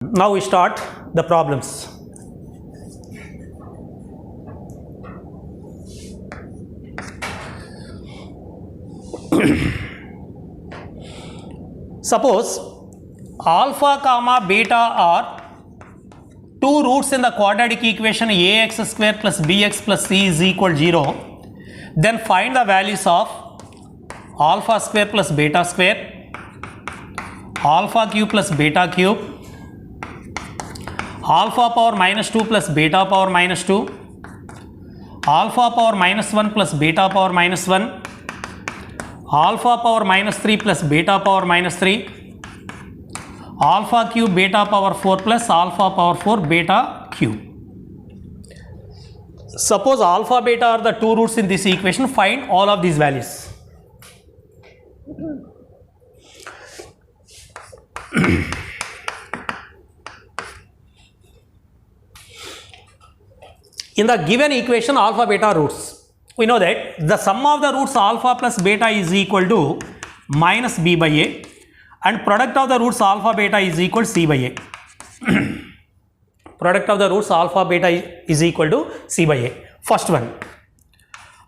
Now we start the problems. Suppose alpha comma beta are two roots in the quadratic equation ax square plus bx plus c is equal 0. Then find the values of alpha square plus beta square, alpha cube plus beta cube, alpha power minus 2 plus beta power minus 2, alpha power minus 1 plus beta power minus 1, alpha power minus 3 plus beta power minus 3, alpha cube beta power 4 plus alpha power 4 beta cube. Suppose alpha beta are the two roots in this equation, find all of these values. In the given equation alpha beta roots, we know that the sum of the roots alpha plus beta is equal to minus b by a, and product of the roots alpha beta is equal to c by a. Product of the roots alpha beta is equal to c by a. First one,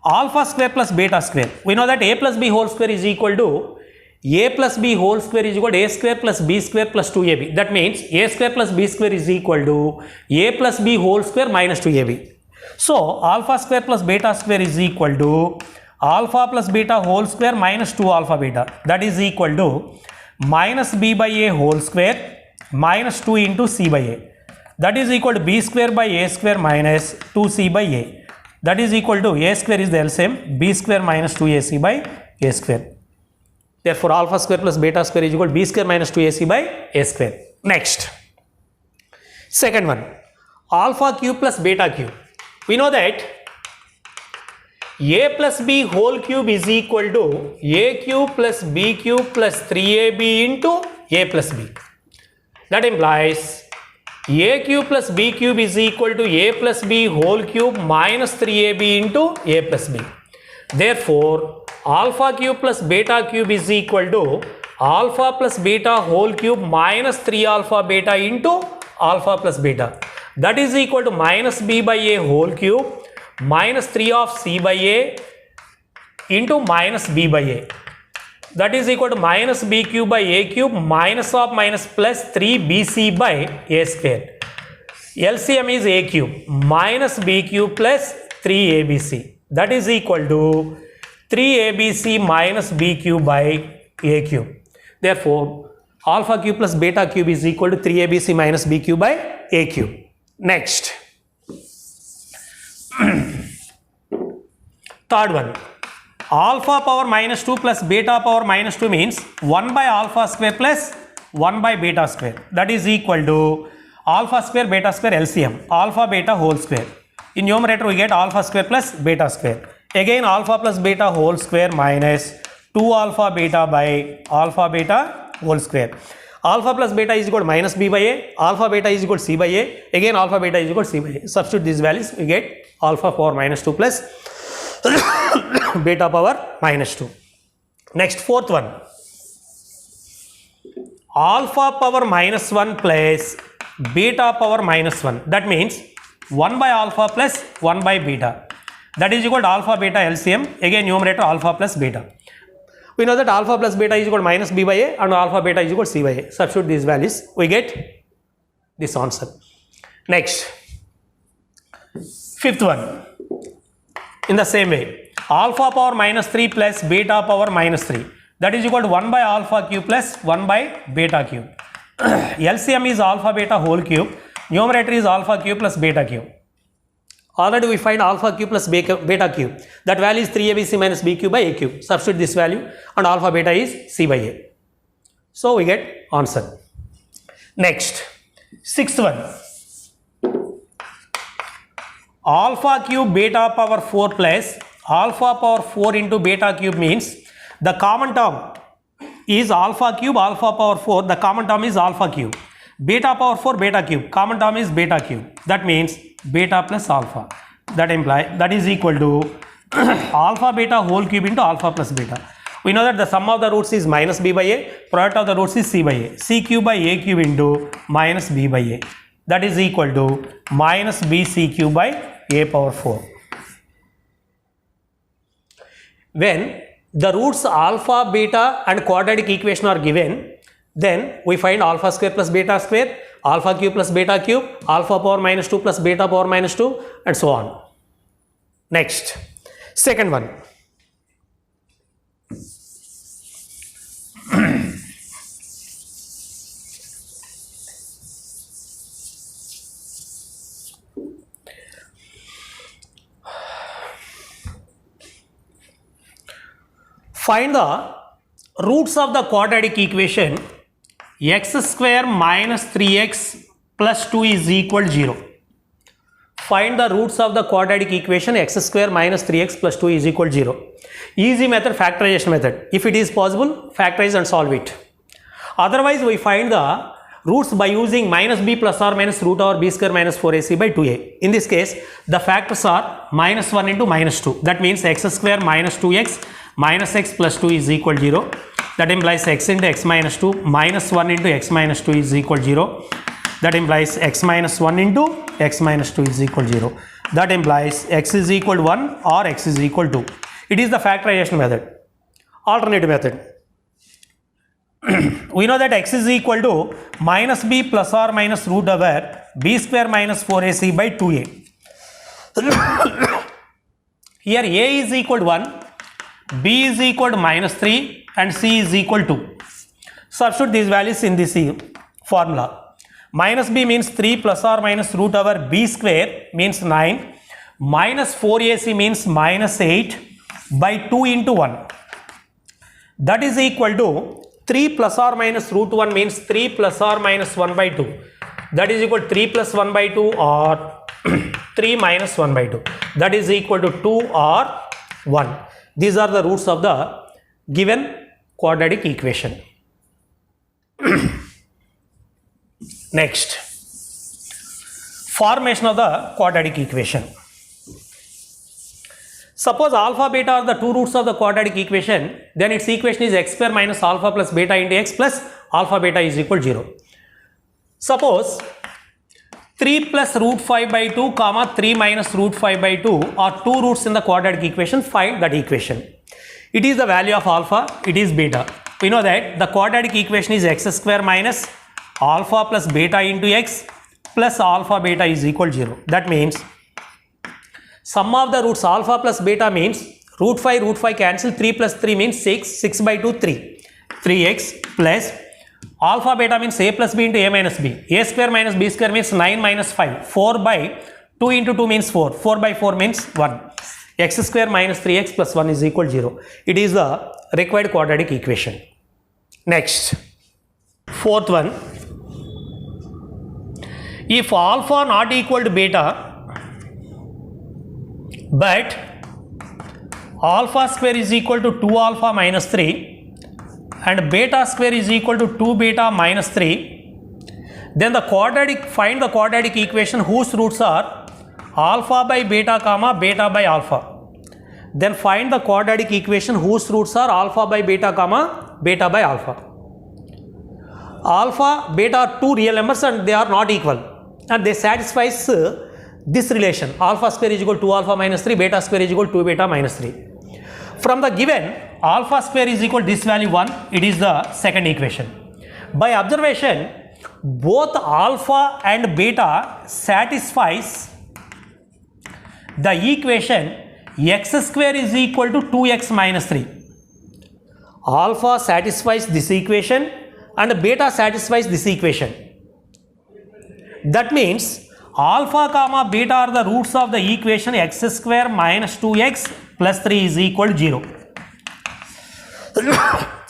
alpha square plus beta square. We know that a plus b whole square is equal to a plus b whole square is equal to a square plus b square plus 2ab. That means a square plus b square is equal to a plus b whole square minus 2ab. So alpha square plus beta square is equal to alpha plus beta whole square minus 2 alpha beta. That is equal to minus b by a whole square minus 2 into c by a. That is equal to b square by a square minus 2c by a. That is equal to a square is the LCM, b square minus 2ac by a square. Therefore alpha square plus beta square is equal to b square minus 2ac by a square. Next, second one, alpha cube plus beta cube. We know that a plus b whole cube is equal to a cube plus b cube plus 3ab into a plus b. That implies a cube plus b cube is equal to a plus b whole cube minus 3ab into a plus b. Therefore alpha cube plus beta cube is equal to alpha plus beta whole cube minus 3 alpha beta into alpha plus beta. That is equal to minus b by a whole cube minus 3 of c by a into minus b by a. That is equal to minus b cube by a cube minus of minus plus 3 bc by a square. LCM is a cube minus b cube plus 3 abc. That is equal to 3 abc minus b cube by a cube. Therefore alpha cube plus beta cube is equal to 3 abc minus b cube by a cube. Next, third one, alpha power minus 2 plus beta power minus 2 means 1 by alpha square plus 1 by beta square. That is equal to alpha square beta square LCM, alpha beta whole square. In numerator we get alpha square plus beta square. Again alpha plus beta whole square minus 2 alpha beta by alpha beta whole square. Alpha plus beta is equal to minus b by a, alpha beta is equal to c by a, again alpha beta is equal to c by a. Substitute these values, we get alpha power minus 2 plus beta power minus 2. Next, fourth one, alpha power minus 1 plus beta power minus 1. That means 1 by alpha plus 1 by beta. That is equal to alpha beta LCM, again numerator alpha plus beta. We know that alpha plus beta is equal to minus b by a and alpha beta is equal to c by a. Substitute these values, we get this answer. Next, fifth one, in the same way, alpha power minus 3 plus beta power minus 3. That is equal to 1 by alpha cube plus 1 by beta cube. LCM is alpha beta whole cube, numerator is alpha cube plus beta cube. Already we find alpha cube plus beta cube. That value is 3abc minus b cube by a cube. Substitute this value and alpha beta is c by a. So we get answer. Next, sixth one, alpha cube beta power 4 plus alpha power 4 into beta cube means the common term is alpha cube alpha power 4. The common term is alpha cube. Beta power 4 beta cube, common term is beta cube. That means beta plus alpha. That is equal to alpha beta whole cube into alpha plus beta. We know that the sum of the roots is minus b by a, product of the roots is c by a. C cube by a cube into minus b by a. That is equal to minus b c cube by a power 4. When the roots alpha, beta and quadratic equation are given, then we find alpha square plus beta square, alpha cube plus beta cube, alpha power minus 2 plus beta power minus 2 and so on. Next, second one. Find the roots of the quadratic equation x square minus 3x plus 2 is equal to 0. Find the roots of the quadratic equation x square minus 3x plus 2 is equal to 0. Easy method, factorization method. If it is possible, factorize and solve it. Otherwise, we find the roots by using minus b plus or minus root over b square minus 4ac by 2a. In this case, the factors are minus 1 into minus 2. That means x square minus 2x minus x plus 2 is equal to 0. That implies x into x minus 2 minus 1 into x minus 2 is equal to 0. That implies x minus 1 into x minus 2 is equal to 0. That implies x is equal to 1 or x is equal to 2. It is the factorization method. Alternative method. We know that x is equal to minus b plus or minus root over b square minus 4ac by 2a. Here a is equal to 1, b is equal to minus 3 and c is equal to 2. Substitute these values in this formula. Minus b means 3 plus or minus root over b square means 9. Minus 4ac means minus 8 by 2 into 1. That is equal to 3 plus or minus root 1 means 3 plus or minus 1 by 2. That is equal to 3 plus 1 by 2 or 3 minus 1 by 2. That is equal to 2 or 1. These are the roots of the given quadratic equation. Next, formation of the quadratic equation. Suppose alpha, beta are the two roots of the quadratic equation, then its equation is x square minus alpha plus beta into x plus alpha beta is equal to 0. Suppose 3 plus root 5 by 2 comma 3 minus root 5 by 2 are two roots in the quadratic equation. Find that equation. It is the value of alpha, it is beta. We know that the quadratic equation is x square minus alpha plus beta into x plus alpha beta is equal to 0. That means sum of the roots alpha plus beta means root 5 cancel, 3 plus 3 means 6, 6 by 2 3, 3x plus alpha beta means a plus b into a minus b, a square minus b square means 9 minus 5, 4 by 2 into 2 means 4, 4 by 4 means 1, x square minus 3x plus 1 is equal to 0. It is the required quadratic equation. Next, fourth one. If alpha not equal to beta, but alpha square is equal to 2 alpha minus 3 and beta square is equal to 2 beta minus 3, then find the quadratic equation whose roots are alpha by beta comma beta by alpha. Then find the quadratic equation whose roots are alpha by beta comma beta by alpha. Alpha, beta are two real numbers and they are not equal, and they satisfies this relation alpha square is equal to 2 alpha minus 3, beta square is equal to 2 beta minus 3. From the given alpha square is equal to this value 1, it is the second equation. By observation, both alpha and beta satisfies the equation x square is equal to 2x minus 3. Alpha satisfies this equation and beta satisfies this equation. That means alpha comma beta are the roots of the equation x square minus 2x plus 3 is equal to 0.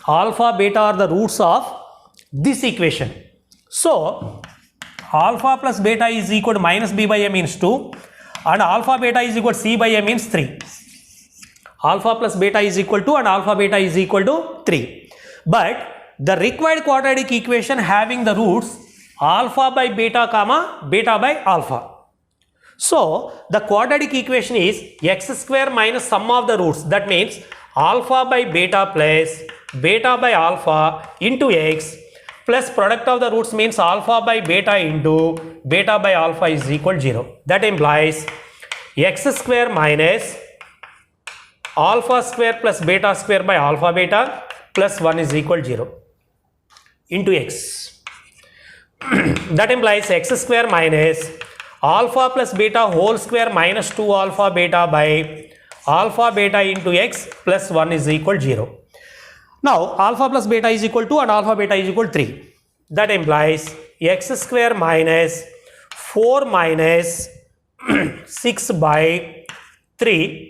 Alpha beta are the roots of this equation. So alpha plus beta is equal to minus b by a means 2 and alpha beta is equal to c by a means 3. Alpha plus beta is equal to and alpha beta is equal to 3. But the required quadratic equation having the roots alpha by beta comma beta by alpha. So the quadratic equation is x square minus sum of the roots. That means alpha by beta plus beta by alpha into x plus product of the roots means alpha by beta into beta by alpha is equal to 0. That implies x square minus alpha square plus beta square by alpha beta plus 1 is equal to 0 into x. That implies x square minus alpha plus beta whole square minus 2 alpha beta by alpha beta into x plus 1 is equal to 0. Now alpha plus beta is equal to and alpha beta is equal to 3. That implies x square minus 4 minus 6 by 3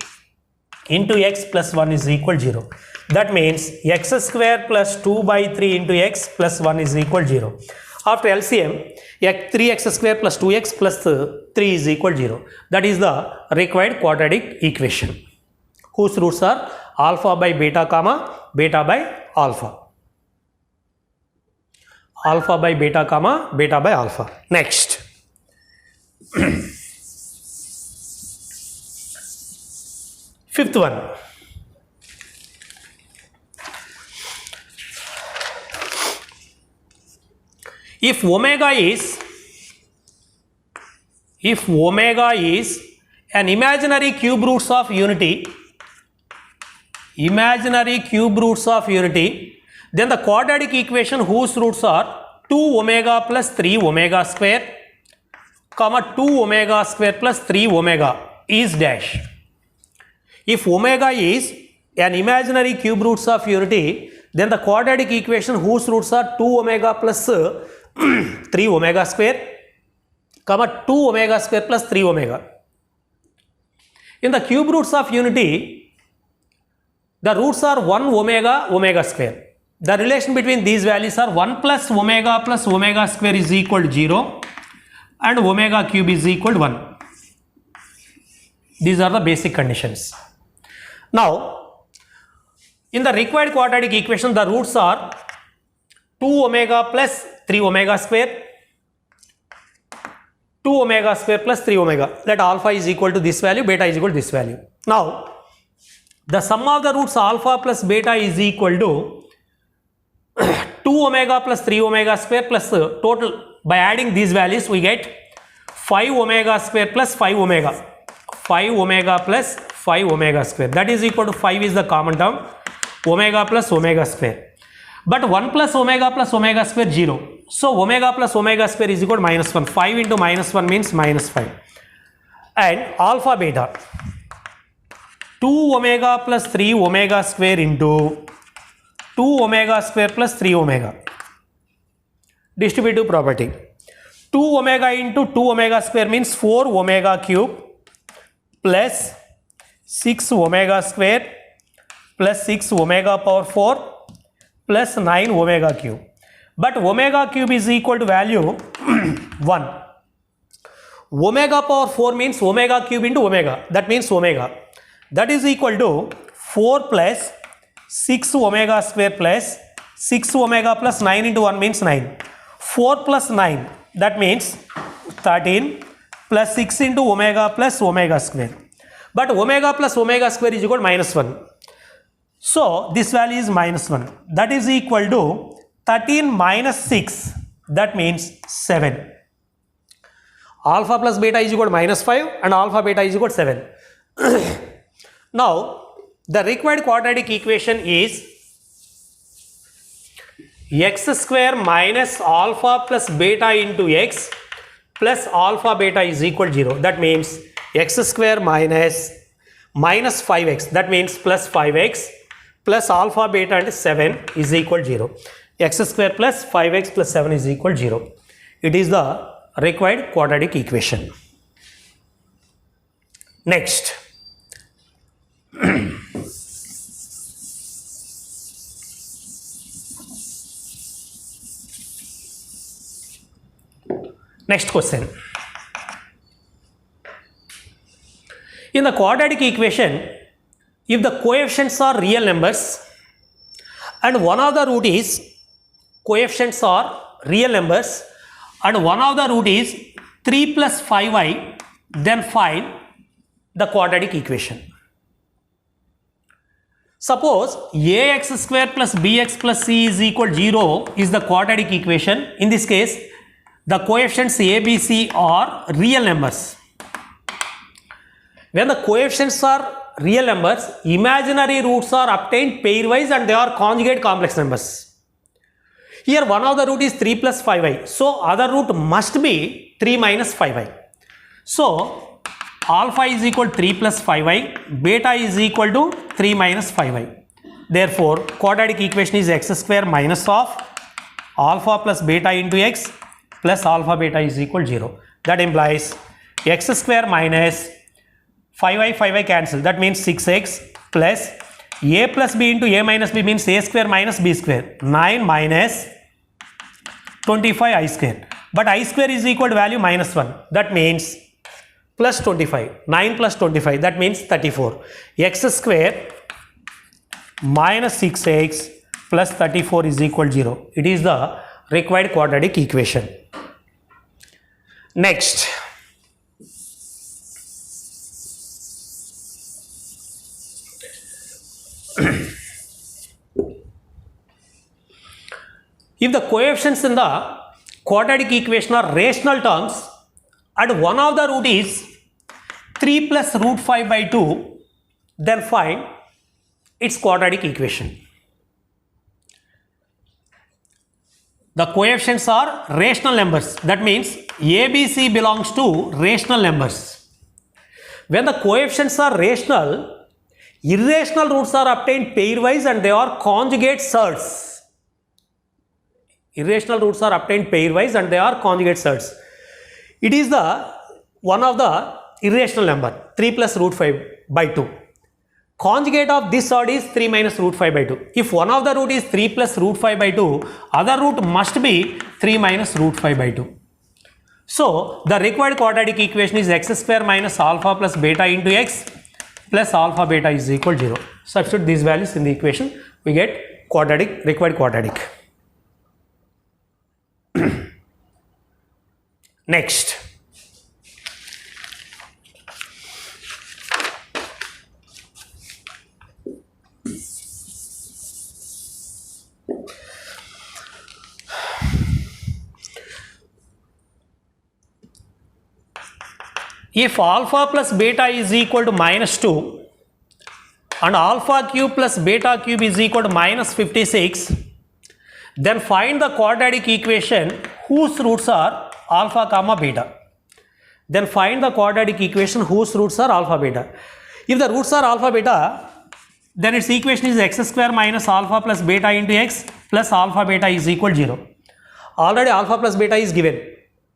into x plus 1 is equal to 0. That means x square plus 2 by 3 into x plus 1 is equal to 0. After LCM, 3x square plus 2x plus 3 is equal to 0. That is the required quadratic equation, whose roots are alpha by beta comma beta by alpha. Alpha by beta comma beta by alpha. Next. Fifth one. If omega is an imaginary cube roots of unity, then the quadratic equation whose roots are 2 omega plus 3 omega square, comma 2 omega square plus 3 omega is dash. If omega is an imaginary cube roots of unity, then the quadratic equation whose roots are 2 omega plus 3 omega square, comma 2 omega square plus 3 omega. In the cube roots of unity, the roots are 1 omega omega square. The relation between these values are 1 plus omega square is equal to 0 and omega cube is equal to 1. These are the basic conditions. Now, in the required quadratic equation, the roots are 2 omega plus 3 omega square, 2 omega square plus 3 omega. Let alpha is equal to this value, beta is equal to this value. Now, the sum of the roots alpha plus beta is equal to 2 omega plus 3 omega square plus total. By adding these values, we get 5 omega square plus 5 omega. 5 omega plus 5 omega square. That is equal to 5 is the common term. Omega plus omega square. But 1 plus omega square 0. So omega plus omega square is equal to minus 1. 5 into minus 1 means minus 5. And alpha beta 2 omega plus 3 omega square into 2 omega square plus 3 omega. Distributive property. 2 omega into 2 omega square means 4 omega cube plus 6 omega square plus 6 omega power 4 plus 9 omega cube. But omega cube is equal to value 1. Omega power 4 means omega cube into omega. That means omega. That is equal to 4 plus 6 omega square plus 6 omega plus 9 into 1 means 9. 4 plus 9, that means 13 plus 6 into omega plus omega square. But omega plus omega square is equal to minus 1. So this value is minus 1. That is equal to 13 minus 6. That means 7. Alpha plus beta is equal to minus 5 and alpha beta is equal to 7. Now the required quadratic equation is x square minus alpha plus beta into x plus alpha beta is equal to 0. That means x square minus 5x, that means plus 5x plus alpha beta and 7 is equal to 0. X square plus 5x plus 7 is equal to 0. It is the required quadratic equation. Next. Next question. In the quadratic equation, if the coefficients are real numbers and one of the root is coefficients are real numbers and one of the root is 3 plus 5i, then find the quadratic equation. Suppose ax square plus bx plus c is equal to 0 is the quadratic equation. In this case, the coefficients a, b, c are real numbers. When the coefficients are real numbers, imaginary roots are obtained pairwise and they are conjugate complex numbers. Here one of the root is 3 plus 5i. So other root must be 3 minus 5i. So alpha is equal to 3 plus 5i, beta is equal to 3 minus 5i. Therefore, quadratic equation is x square minus of alpha plus beta into x plus alpha beta is equal to 0. That implies x square minus 5i cancel. That means 6x plus a plus b into a minus b means a square minus b square. 9 minus 25i square. But I square is equal to value minus 1. That means plus 25. 9 plus 25. That means 34. X square minus 6x plus 34 is equal to 0. It is the required quadratic equation. Next. If the coefficients in the quadratic equation are rational terms and one of the root is 3 plus root 5 by 2, then find its quadratic equation. The coefficients are rational numbers. That means a, b, c belongs to rational numbers. When the coefficients are rational, irrational roots are obtained pairwise and they are conjugate surds. Irrational roots are obtained pairwise and they are conjugate surds. It is the one of the irrational number 3 plus root 5 by 2. Conjugate of this surd is 3 minus root 5 by 2. If one of the root is 3 plus root 5 by 2, other root must be 3 minus root 5 by 2. So, the required quadratic equation is x square minus alpha plus beta into x plus alpha beta is equal to 0. Substitute these values in the equation, we get quadratic, required quadratic. Next. If alpha plus beta is equal to minus 2 and alpha cube plus beta cube is equal to minus 56, then find the quadratic equation whose roots are alpha comma beta. Then find the quadratic equation whose roots are alpha beta. If the roots are alpha beta, then its equation is x square minus alpha plus beta into x plus alpha beta is equal to 0. Already alpha plus beta is given,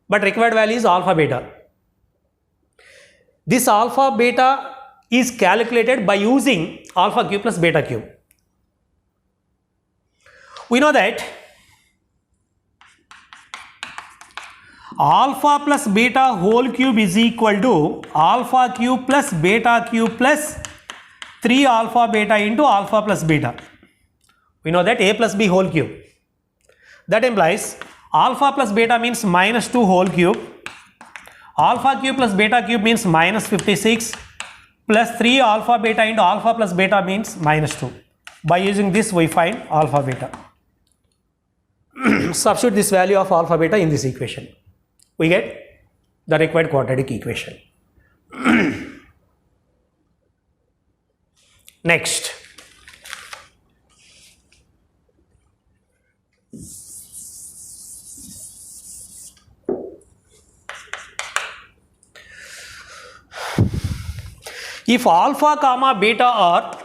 but required value is alpha beta. This alpha beta is calculated by using alpha cube plus beta cube. We know that alpha plus beta whole cube is equal to alpha cube plus beta cube plus 3 alpha beta into alpha plus beta. We know that a plus b whole cube. That implies alpha plus beta means minus 2 whole cube. Alpha cube plus beta cube means minus 56 plus 3 alpha beta into alpha plus beta means minus 2. By using this we find alpha beta. Substitute this value of alpha beta in this equation. We get the required quadratic equation. Next. If alpha comma beta are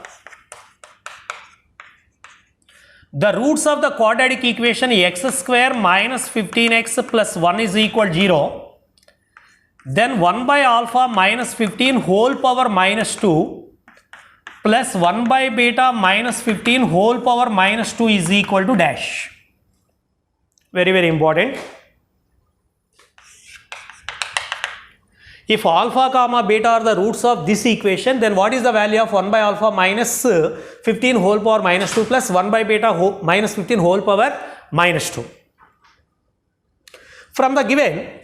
the roots of the quadratic equation x square minus 15x plus 1 is equal to 0, then 1 by alpha minus 15 whole power minus 2 plus 1 by beta minus 15 whole power minus 2 is equal to dash. Very, very important. If alpha comma beta are the roots of this equation, then what is the value of 1 by alpha minus 15 whole power minus 2 plus 1 by beta minus 15 whole power minus 2. From the given,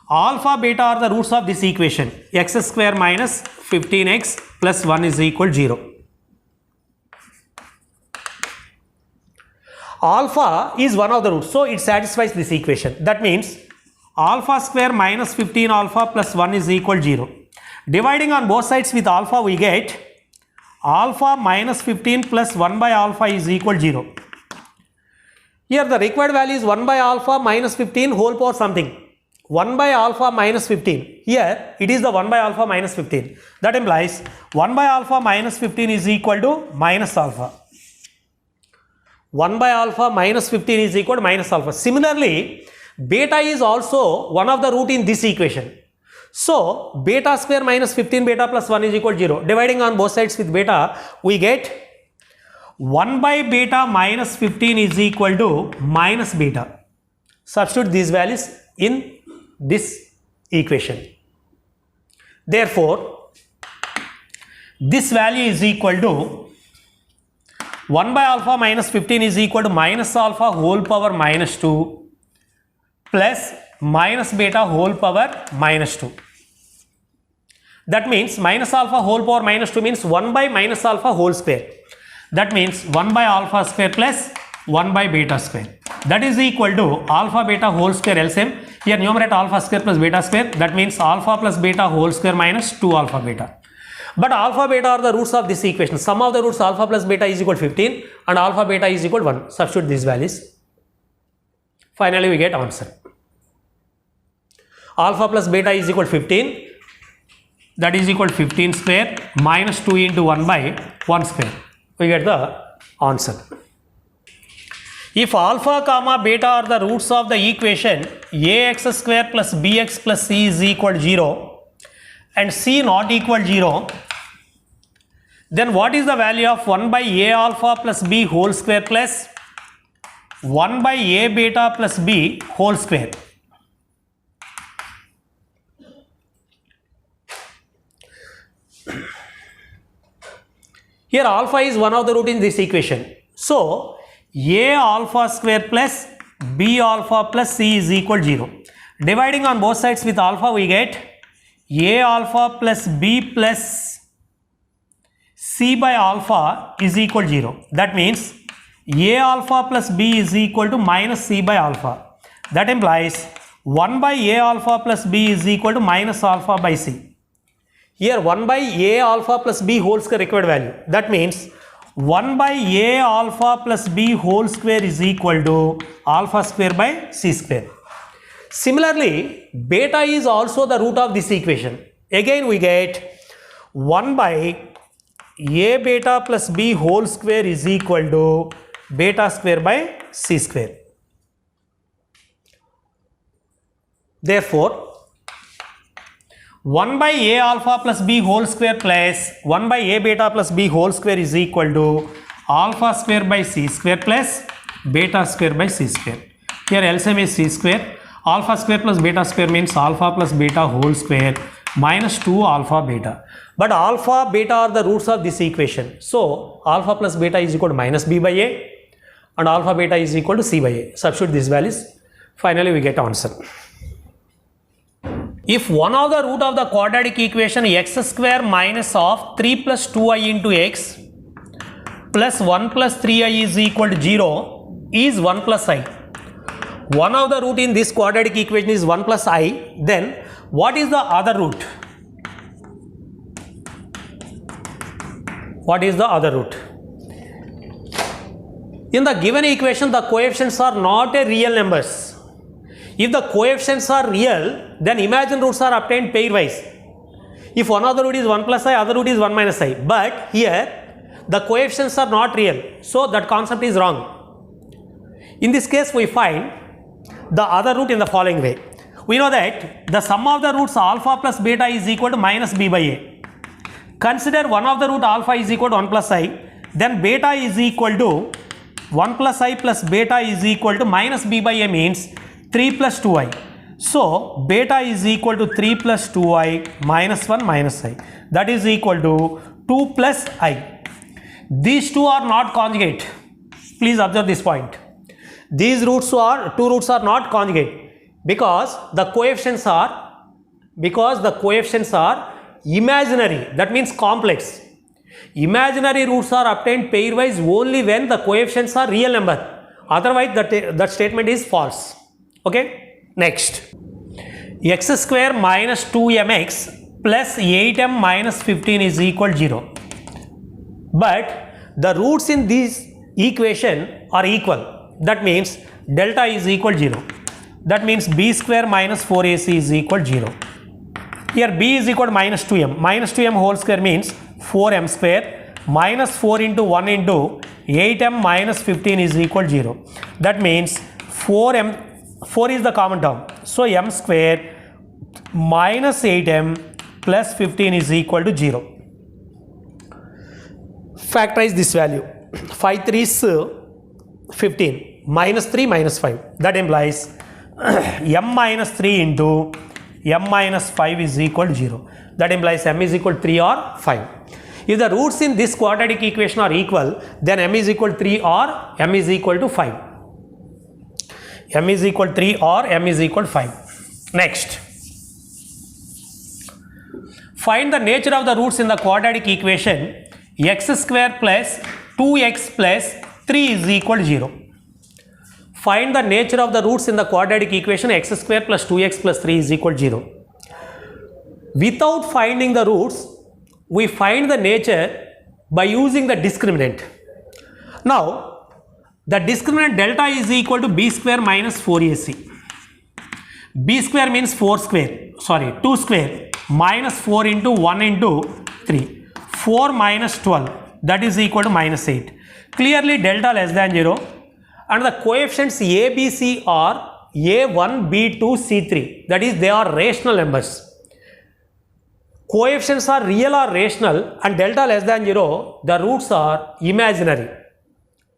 alpha beta are the roots of this equation, x square minus 15x plus 1 is equal to 0. alpha is one of the roots, so it satisfies this equation. That means alpha square minus 15 alpha plus 1 is equal 0. Dividing on both sides with alpha, we get alpha minus 15 plus 1 by alpha is equal 0. Here the required value is 1 by alpha minus 15 whole power something. 1 by alpha minus 15. Here it is the 1 by alpha minus 15. That implies 1 by alpha minus 15 is equal to minus alpha. 1 by alpha minus 15 is equal to minus alpha. Similarly, beta is also one of the root in this equation. So, beta square minus 15 beta plus 1 is equal to 0. Dividing on both sides with beta, we get 1 by beta minus 15 is equal to minus beta. Substitute these values in this equation. Therefore, this value is equal to 1 by alpha minus 15 is equal to minus alpha whole power minus 2 plus minus beta whole power minus 2. That means minus alpha whole power minus 2 means 1 by minus alpha whole square. That means 1 by alpha square plus 1 by beta square. That is equal to alpha beta whole square LCM. Here numerator alpha square plus beta square. That means alpha plus beta whole square minus 2 alpha beta. But alpha beta are the roots of this equation. Sum of the roots alpha plus beta is equal to 15 and alpha beta is equal to 1. Substitute these values. Finally, we get answer. Alpha plus beta is equal to 15. That is equal to 15 square minus 2 into 1 by 1 square. We get the answer. If alpha comma beta are the roots of the equation ax square plus bx plus c is equal to 0 and c not equal to 0, then what is the value of 1 by a alpha plus b whole square plus 1 by a beta plus b whole square? Here alpha is one of the root in this equation. So, a alpha square plus b alpha plus c is equal to 0. Dividing on both sides with alpha, we get a alpha plus b plus c by alpha is equal to 0. That means a alpha plus b is equal to minus c by alpha. That implies 1 by a alpha plus b is equal to minus alpha by c. Here 1 by a alpha plus b whole square required value. That means 1 by a alpha plus b whole square is equal to alpha square by c square. Similarly, beta is also the root of this equation. Again we get 1 by a beta plus b whole square is equal to beta square by c square. Therefore, 1 by a alpha plus b whole square plus 1 by a beta plus b whole square is equal to alpha square by c square plus beta square by c square. Here LCM is c square. Alpha square plus beta square means alpha plus beta whole square minus 2 alpha beta. But alpha beta are the roots of this equation. So, alpha plus beta is equal to minus b by a and alpha beta is equal to c by a. Substitute these values. Finally, we get answer. If one of the root of the quadratic equation x square minus of 3 plus 2i into x plus 1 plus 3i is equal to 0 is 1 plus I. One of the root in this quadratic equation is 1 plus I. Then what is the other root? What is the other root? In the given equation, the coefficients are not a real numbers. If the coefficients are real, then imagined roots are obtained pairwise. If one of the root is 1 plus I, other root is 1 minus I. But here, the coefficients are not real. So, that concept is wrong. In this case, we find the other root in the following way. We know that the sum of the roots alpha plus beta is equal to minus b by a. Consider one of the root alpha is equal to 1 plus I. Then beta is equal to 1 plus I plus beta is equal to minus b by a means 3 plus 2i. So, beta is equal to 3 plus 2i minus 1 minus I. That is equal to 2 plus I. These two are not conjugate. Please observe this point. These two roots are not conjugate because the coefficients are imaginary. That means complex. Imaginary roots are obtained pairwise only when the coefficients are real number. Otherwise, that statement is false. Okay. Next, x square minus 2mx plus 8m minus 15 is equal to 0. But the roots in this equation are equal. That means delta is equal to 0. That means b square minus 4ac is equal to 0. Here b is equal to minus 2m. Minus 2m whole square means 4m square minus 4 into 1 into 8m minus 15 is equal to 0. That means 4 is the common term. So m square minus 8m plus 15 is equal to 0. Factorize this value. 5 3 is 15. Minus 3 minus 5. That implies m minus 3 into m minus 5 is equal to 0. That implies m is equal to 3 or 5. If the roots in this quadratic equation are equal, then m is equal to 3 or m is equal to 5. M is equal to 3 or m is equal to 5. Next, find the nature of the roots in the quadratic equation x square plus 2x plus 3 is equal to 0. Find the nature of the roots in the quadratic equation x square plus 2x plus 3 is equal to 0. Without finding the roots, we find the nature by using the discriminant. Now, the discriminant delta is equal to b square minus 4ac. b square means 2 square minus 4 into 1 into 3. 4 minus 12, that is equal to minus 8. Clearly delta less than 0, and the coefficients a, b, c are a1, b2, c3. That is, they are rational numbers. Coefficients are real or rational, and delta less than 0, the roots are imaginary.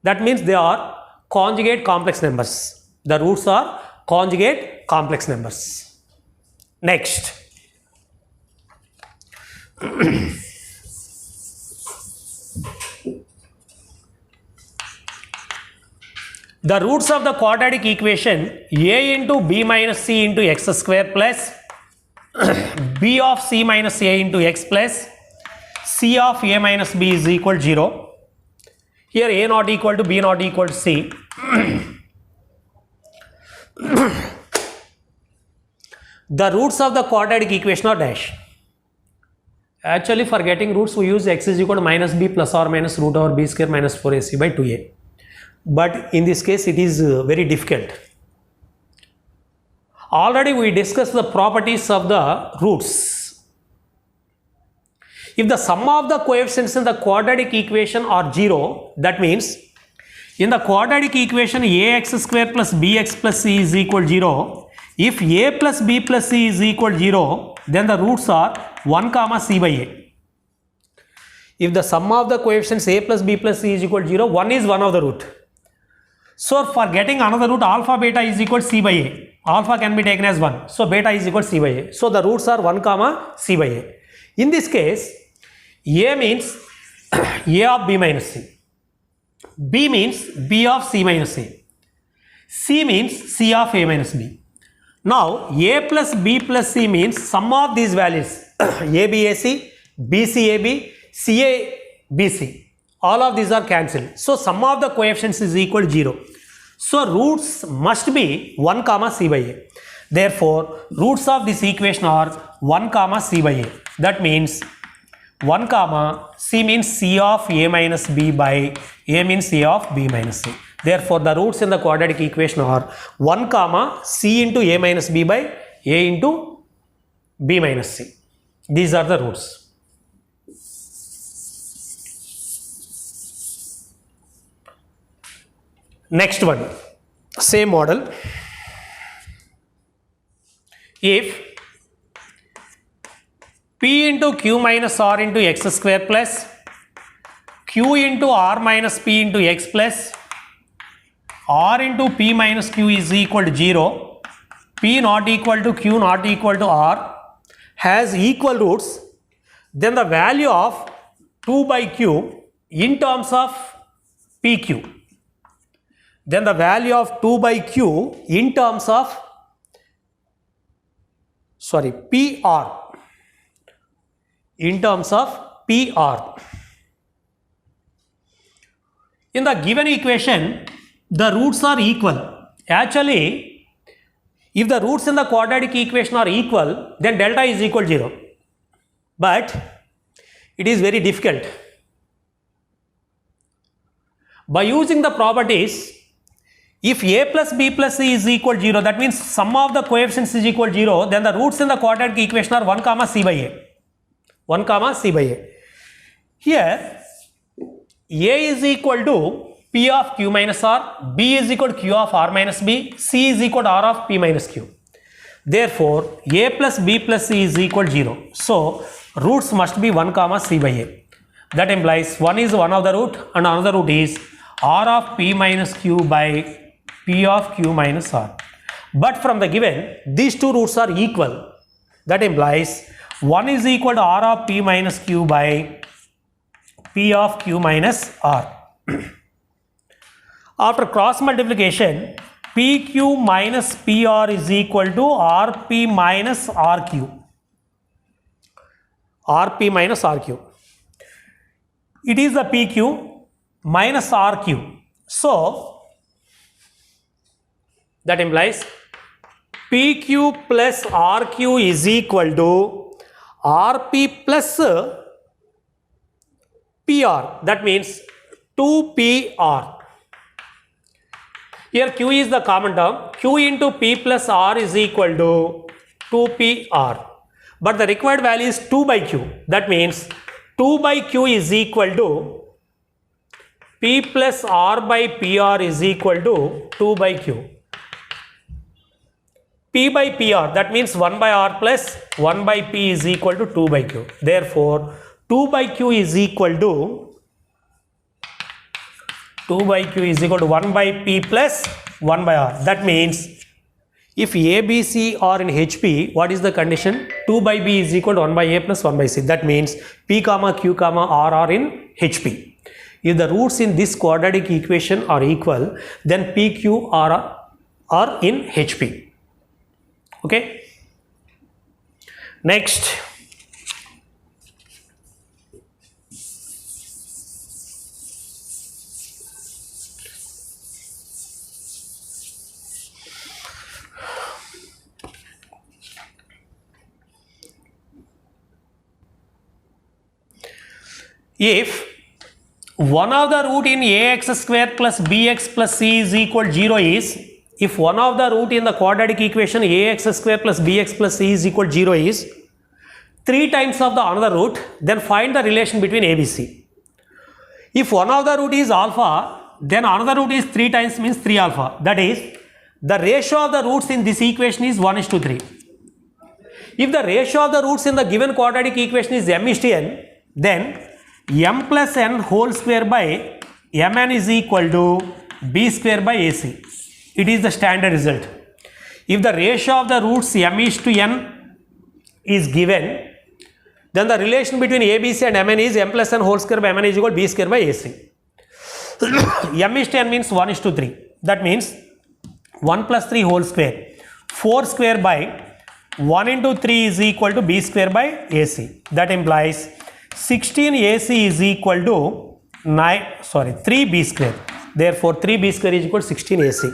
That means they are conjugate complex numbers. The roots are conjugate complex numbers. Next. The roots of the quadratic equation a into b minus c into x square plus b of c minus a into x plus c of a minus b is equal to 0. Here a not equal to b not equal to c. The roots of the quadratic equation are dash. Actually, for getting roots, we use x is equal to minus b plus or minus root over b square minus 4ac by 2a. But in this case, it is very difficult. Already we discussed the properties of the roots. If the sum of the coefficients in the quadratic equation are 0, that means in the quadratic equation ax square plus bx plus c is equal to 0. If a plus b plus c is equal to 0, then the roots are 1 comma c by a. If the sum of the coefficients a plus b plus c is equal to 0, 1 is one of the root. So for getting another root, alpha beta is equal to c by a. Alpha can be taken as 1. So beta is equal to c by a. So the roots are 1 comma c by a. In this case, a means a of b minus c. B means b of c minus a. C means c of a minus b. Now a plus b plus c means sum of these values a b a c, b c a b, c a b c. All of these are cancelled. So sum of the coefficients is equal to 0. So roots must be 1 comma c by a. Therefore, roots of this equation are 1 comma c by a. That means 1 comma c means c of a minus b by a means c of b minus c. Therefore, the roots in the quadratic equation are 1 comma c into a minus b by a into b minus c. These are the roots. Next one, same model. If p into q minus r into x square plus q into r minus p into x plus r into p minus q is equal to 0, p not equal to q not equal to r has equal roots, then the value of 2 by q in terms of pq. Then the value of 2 by q in terms of PR, in terms of PR. In the given equation, the roots are equal. Actually, if the roots in the quadratic equation are equal, then delta is equal to 0. But it is very difficult. By using the properties, if a plus b plus c is equal to 0, that means sum of the coefficients is equal to 0, then the roots in the quadratic equation are 1 comma c by a. 1 comma c by a. Here, a is equal to p of q minus r, b is equal to q of r minus b, c is equal to r of p minus q. Therefore, a plus b plus c is equal to 0. So, roots must be 1 comma c by a. That implies 1 is one of the root and another root is r of p minus q by p of q minus r. But from the given, these two roots are equal. That implies 1 is equal to r of p minus q by p of q minus r. After cross multiplication, pq minus pr is equal to rp minus rq. Rp minus rq. It is the pq minus rq. So, that implies pq plus rq is equal to rp plus pr. That means 2pr. Here q is the common term. Q into p plus r is equal to 2pr. But the required value is 2 by q. That means 2 by q is equal to p plus r by pr is equal to 2 by q. P by pr, that means 1 by r plus 1 by p is equal to 2 by q. Therefore, 2 by q is equal to 1 by p plus 1 by r. That means if a, b, c are in HP, what is the condition? 2 by b is equal to 1 by a plus 1 by c. That means p comma q comma r are in HP. If the roots in this quadratic equation are equal, then p, q, r are in HP. Okay. Next. If one of the root in ax square plus bx plus c is equal to 0 is, if one of the root in the quadratic equation ax square plus bx plus c is equal to 0 is 3 times of the another root, then find the relation between ABC. If one of the root is alpha, then another root is 3 times means 3 alpha. That is, the ratio of the roots in this equation is 1:3. If the ratio of the roots in the given quadratic equation is m:n, then m plus n whole square by mn is equal to b square by ac. It is the standard result. If the ratio of the roots m:n is given, then the relation between ABC and mn is m plus n whole square by mn is equal to b square by ac. m:n means 1:3. That means 1 plus 3 whole square. 4 square by 1 into 3 is equal to b square by ac. That implies 16 AC is equal to 3b square. Therefore, 3b square is equal to 16 AC.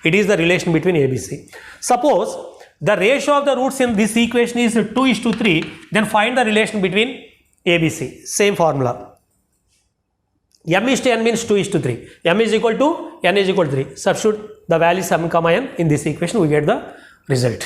It is the relation between ABC. Suppose the ratio of the roots in this equation is 2:3, then find the relation between ABC. Same formula. m:n means 2:3. m is equal to n is equal to 3. Substitute the values m, n in this equation, we get the result.